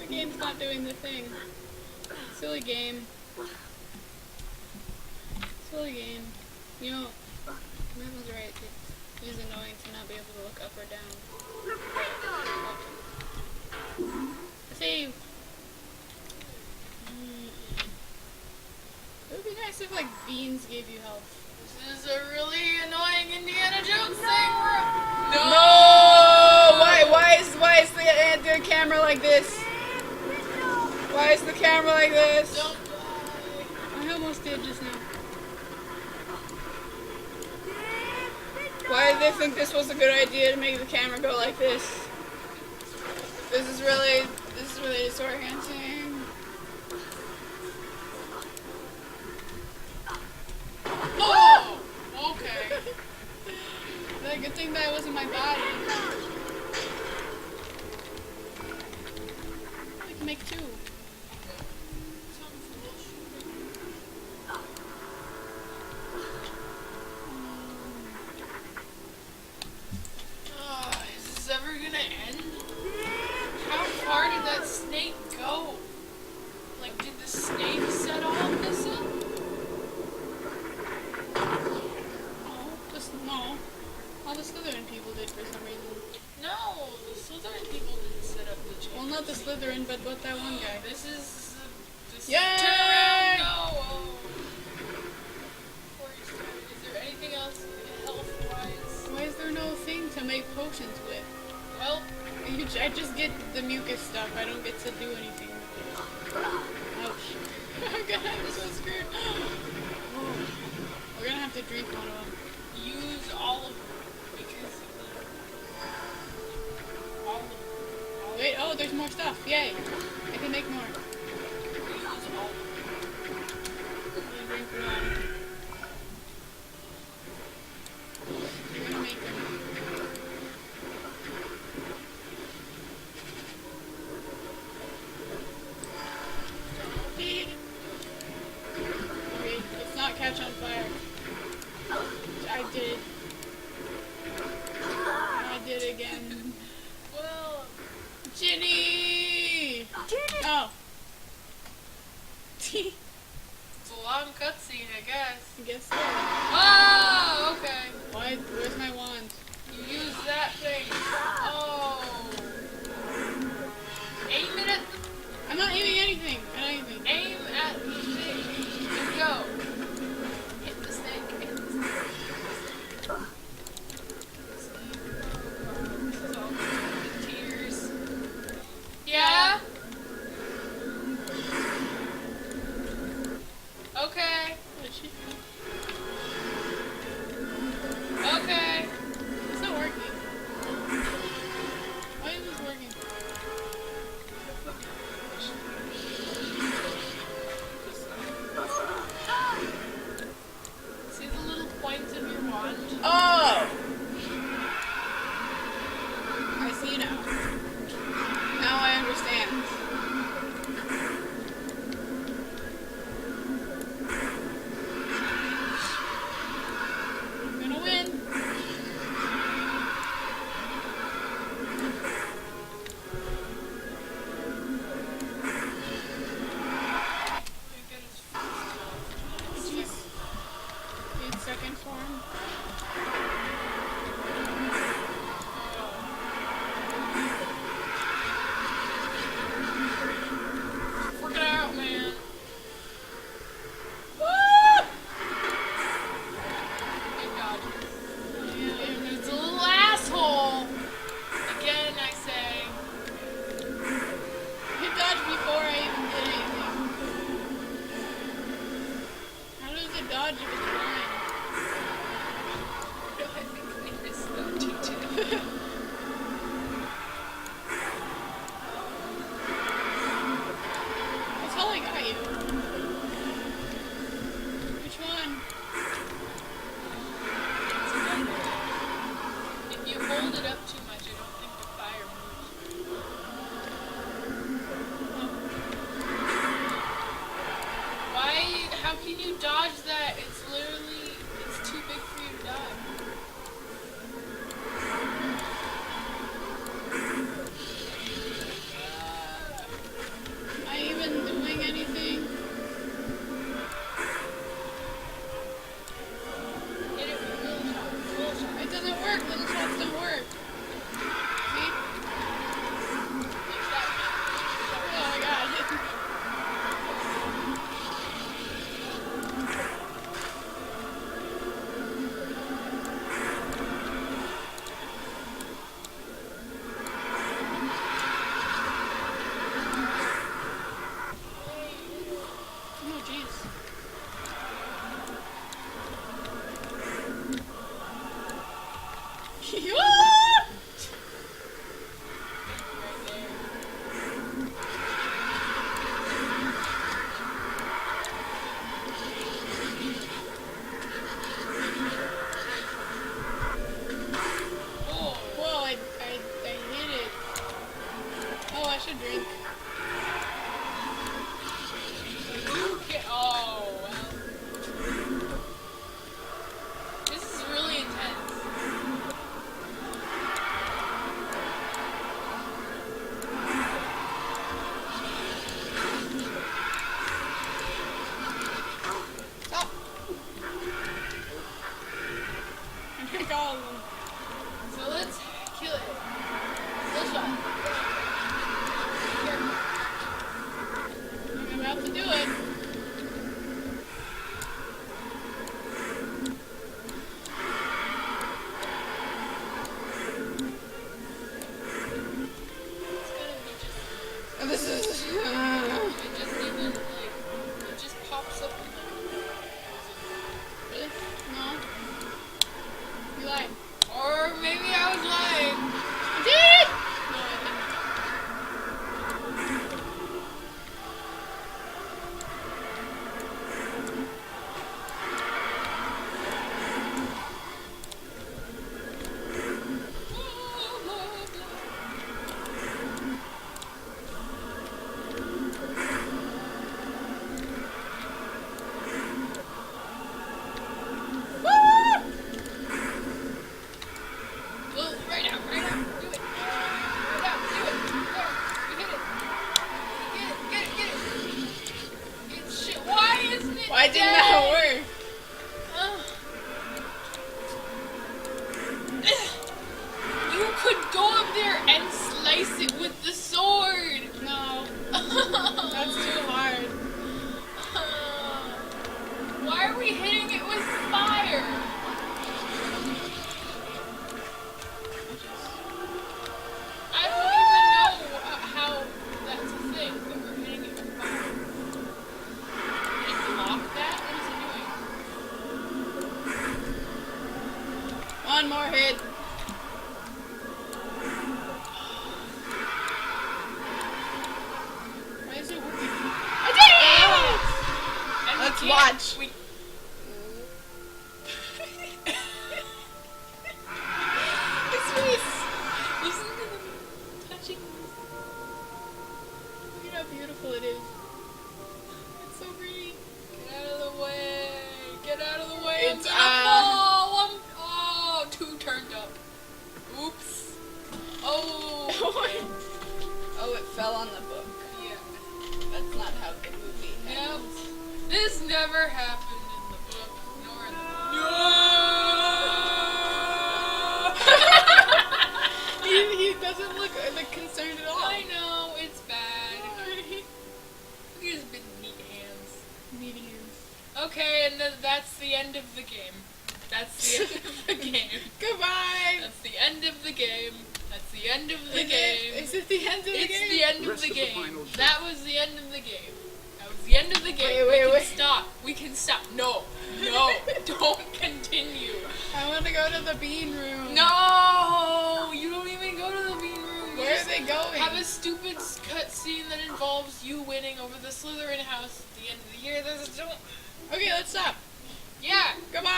The game's not doing the thing. Silly game. Silly game. You know, Matt was right. It is annoying to not be able to look up or down. Save! It would be nice if, like, beans gave you health. This is a really annoying Indiana Jones thing, bro. No! Why is the camera like this? Why is the camera like this? Don't die. I almost did just now. Why did they think this was a good idea to make the camera go like this? This is really disorienting. Oh! Okay. The good thing that wasn't my body. I can make two. Is this ever gonna end? How far did that snake go? Like, did the snake set all of this up? No. All the Slytherin people did for some reason. No, the Slytherin people didn't set up the chain. Well, not the Slytherin, but that one guy. This is... Yay! Turn around, no! Oh. Before you start, is there anything else health-wise? Why is there no thing to make potions with? Well... I just get the mucus stuff. I don't get to do anything with it. Ouch. Oh god, I'm so screwed. Oh. We're gonna have to drink one of them. Use all of them. Because... all of them. Wait, oh, there's more stuff. Yay. I can make more. Use all of them. I'm gonna drink one. You're gonna make them. Wait, let's not catch on fire. I did. I did again. Well... Ginny! Oh. It's a long cutscene, I guess. I guess so. Oh, okay. Why? Where's my wand? You use that thing. Oh. Aim it at the... I'm not aiming anything. Anything. Aim at the thing. And go. Hit the snake. Hit the snake. This is all the tears. Yeah? Okay. Okay. It's not working. Why is this working? See the little points of your wand? Oh! I see now. Now I understand. I'm gonna win. Jeez. Need second form. Work it out, man. Woo! Thank God. It's a little asshole. Again, I say. He dodged before I even did anything. How does it dodge if it's blind? I think I missed that too. That's all I got you. Which one? If you hold it up too much, I don't think the fire moves. Why? How can you dodge that? It's literally, it's too big for you to dodge. This is. It just even like it just pops up and like Really? No. You lied. or maybe I was lying. I did! No, I Well, right now, do it. Right now, do it. There, you hit it. Get it. It's shit. Why isn't it Why didn't dead? that work? You could go up there and slice it with the sword. No. That's too hard. Why are we hitting it with fire? I don't even know how that's a thing that we're hitting it with fire. Did it block that? What is it doing? One more hit. Why is it working? I did it! And Let's we watch. His face. Listen to them touching. Look at how beautiful it is. It's so pretty. Get out of the way. Get out of the way. It's, I'm gonna fall. Oh, two turned up. Oops. Oh. Okay. Oh, it fell on the book. Yeah. That's not how the movie Yep. ends. This never happened in the book, nor in the He doesn't look like concerned at all. I know, it's bad. Look at his big neat hands. Meteors. Okay, and that's the end of the game. That's the end of the game. Goodbye. That's the end of the game. That's the end of the Is game. it the end of the It's game? the end of Rest the of the game. final That was the end of the game. That was the end of the game. Wait, we wait. can stop. We can stop. No, don't continue. I want to go to the bean room. No, you don't even go to the bean room. You Where are just they going? have a stupid cutscene that involves you winning over the Slytherin house at the end of the year. There's don't. Okay, let's stop. Yeah. Goodbye.